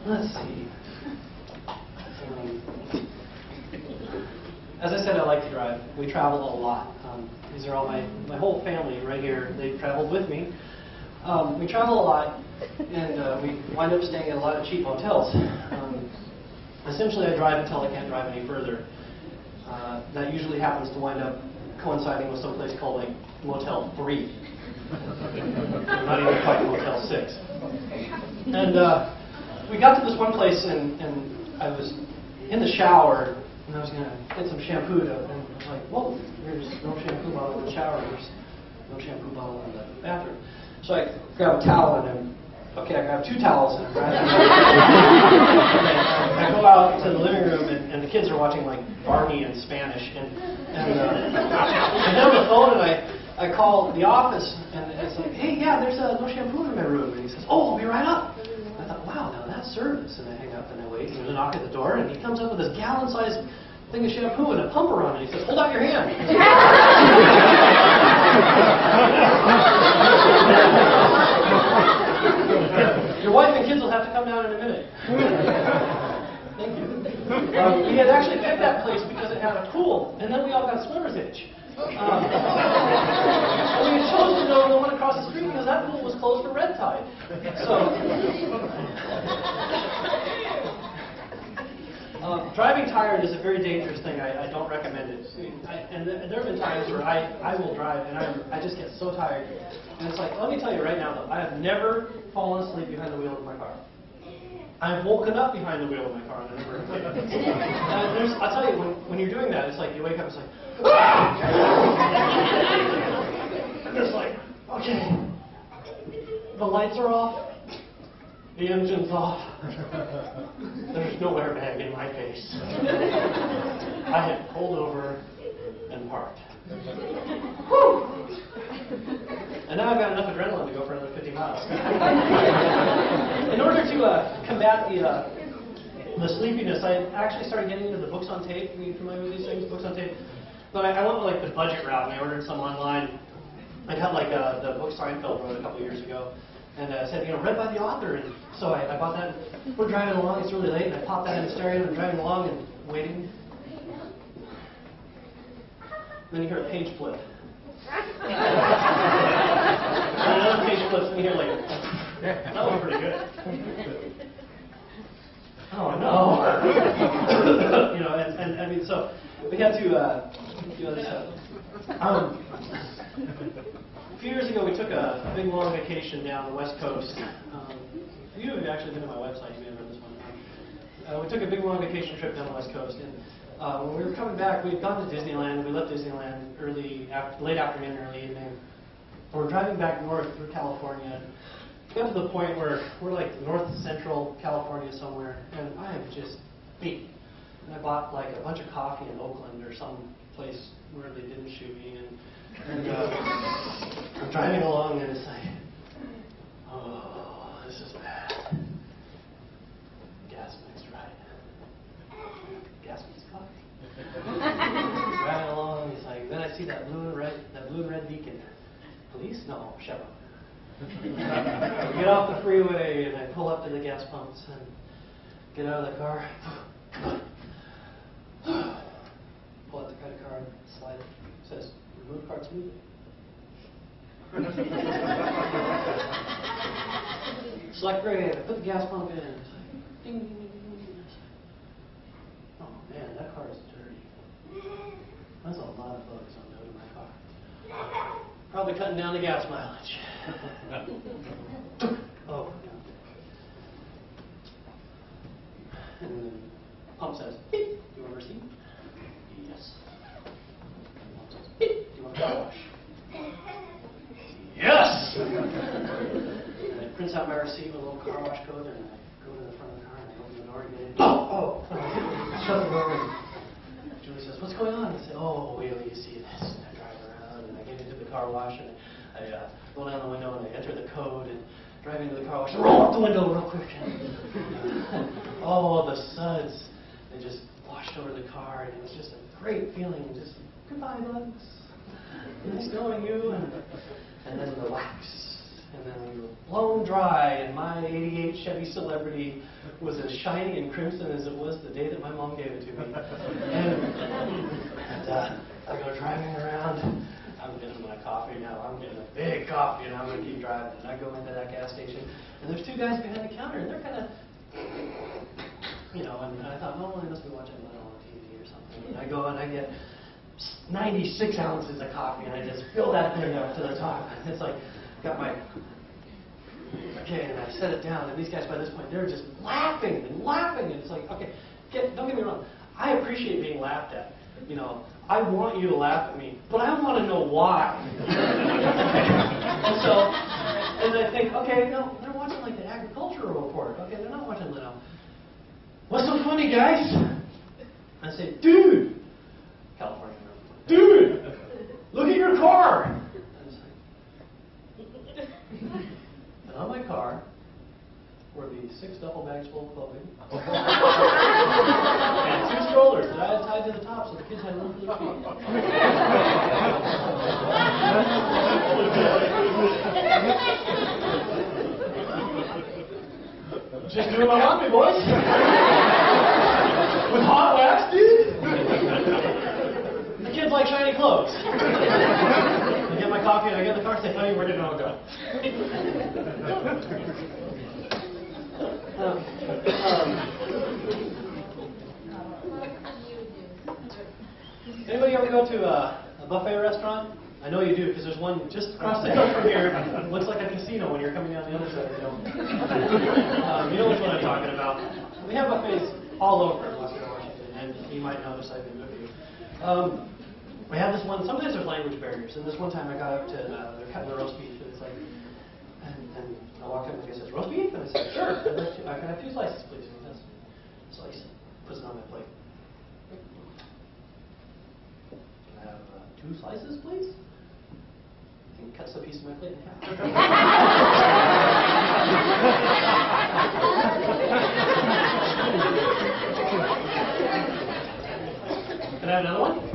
Let's see. As I said, I like to drive. We travel a lot. These are all my whole family right here. They've traveled with me. We travel a lot, and we wind up staying at a lot of cheap hotels. Essentially, I drive until I can't drive any further. That usually happens to wind up coinciding with some place called like Motel 3. Not even quite Motel 6. And we got to this one place, and I was in the shower, and I was going to get some shampoo, and I was like, whoa, there's no shampoo bottle in the shower, there's no shampoo bottle in the bathroom. So I grab a towel, and I grab 2 towels, and I go out to the living room, and the kids are watching like Barney in Spanish, and I get on the phone, and I call the office, and it's like, hey, yeah, there's no shampoo in my room. And he says, oh, I'll be right up. I thought, wow, now that's service. And I hang up and I wait, and there's a knock at the door, and he comes up with this gallon-sized thing of shampoo and a pumper on it. He says, hold out your hand. Your wife and kids will have to come down in a minute. Thank you. We had actually picked that place because it had a pool, and then we all got swimmer's itch. And we chose to go to the one across the street because that pool was closed for red tide. So, driving tired is a very dangerous thing. I don't recommend it. And there have been times where I will drive and I just get so tired. And it's like, let me tell you right now, though, I have never fallen asleep behind the wheel of my car. I've woken up behind the wheel of my car on a number of occasions. I'll tell you, when you're doing that, it's like you wake up, it's like, and it's like, okay, the lights are off, the engine's off, there's no airbag in my face. I had pulled over and parked. And now I've got enough adrenaline to go for another 50 miles. In order to combat the sleepiness, I actually started getting into the books on tape. Are you familiar with these things, books on tape? But I went with like the budget route, and I ordered some online. I got like the book Seinfeld wrote a couple years ago, and said, read by the author. And so I bought that. We're driving along, it's really late, and I popped that in the stereo, and I'm driving along and waiting. Then you hear a page flip. And another page flips, and you hear like, that was pretty good. Oh no! And I mean, so we had to do other stuff. A few years ago, we took a big long vacation down the West Coast. If you have actually been to my website, you may have read this one. We took a big long vacation trip down the West Coast, and when we were coming back, we had gone to Disneyland. We left Disneyland late afternoon, early evening. We're driving back north through California. We got to the point where we're like north central California somewhere, and I am just beat. And I bought like a bunch of coffee in Oakland or some place where they didn't shoot me. And I'm driving along, and it's like, oh, this is bad. Gas mixed right. Gas mixed coffee. Driving along, it's like, then I see that blue and red beacon. Police? No, Chevron. I get off the freeway and I pull up to the gas pumps and get out of the car. Pull out the credit card, slide it. It says, remove card smoothly. Select grade, I put the gas pump in. It's like, ding, ding, ding, ding. Oh man, that car is dirty. That's a lot of bugs on the hood of my car. Probably cutting down the gas mileage. Oh. And then pump says, beep, do you want a receipt? Yes. Pump says, beep, do you want a car wash? Yes! And it prints out my receipt with a little car wash code, and I go to the front of the car and I open the door and get in. Oh! Shut the door. And Julie says, what's going on? I say, oh, wait till you see this. And I drive around and I get into the car wash and I roll down the window and I enter the code and drive into the car wash and roll up the window real quick. And oh, the suds. They just washed over the car, and it was just a great feeling. Just, goodbye, bugs. Nice knowing you. And then the wax. And then we were blown dry in my 88 Chevy Celebrity was as shiny and crimson as it was the day that my mom gave it to me. And I go driving around. I'm getting my coffee now. I'm getting a big coffee, and I'm going to keep driving. And I go into that gas station, and there's 2 guys behind the counter, and they're kind of, you know, and I thought, well, they must be watching on TV or something. And I go and I get 96 ounces of coffee, and I just fill that thing up to the top. And it's like, got my, okay, and I set it down, and these guys by this point, they're just laughing and laughing. And it's like, okay, don't get me wrong. I appreciate being laughed at. You know, I want you to laugh at me, but I want to know why. And so, and I think, okay, no, they're watching like the agricultural report. Okay, they're not watching the, what's so funny, guys? I say, dude, California, dude, look at your car. And on my car were the 6 duffel bags full of clothing and 2 strollers that I had tied to the top so the kids had room for their feet. Just doing my laundry, boys. With hot wax, dude. The kids like shiny clothes. I get my coffee and I get in the car and say, honey, where did it all go? Anybody ever go to a buffet restaurant? I know you do, because there's one just across the hill from here. It looks like a casino when you're coming down the other side of the hill. You know which one I'm talking about. We have buffets all over Western Washington, and you might know this, I've been with you. We have this one, sometimes there's language barriers, and this one time I got up to, they're cutting the roast beef, and it's like, and I walked up and the guy says, roast beef? And I said, sure, I can have 2 slices, please. And he says, slice, puts it on my plate. Can I have 2 slices, please? And he cuts a piece of my plate in half. Can I have another one?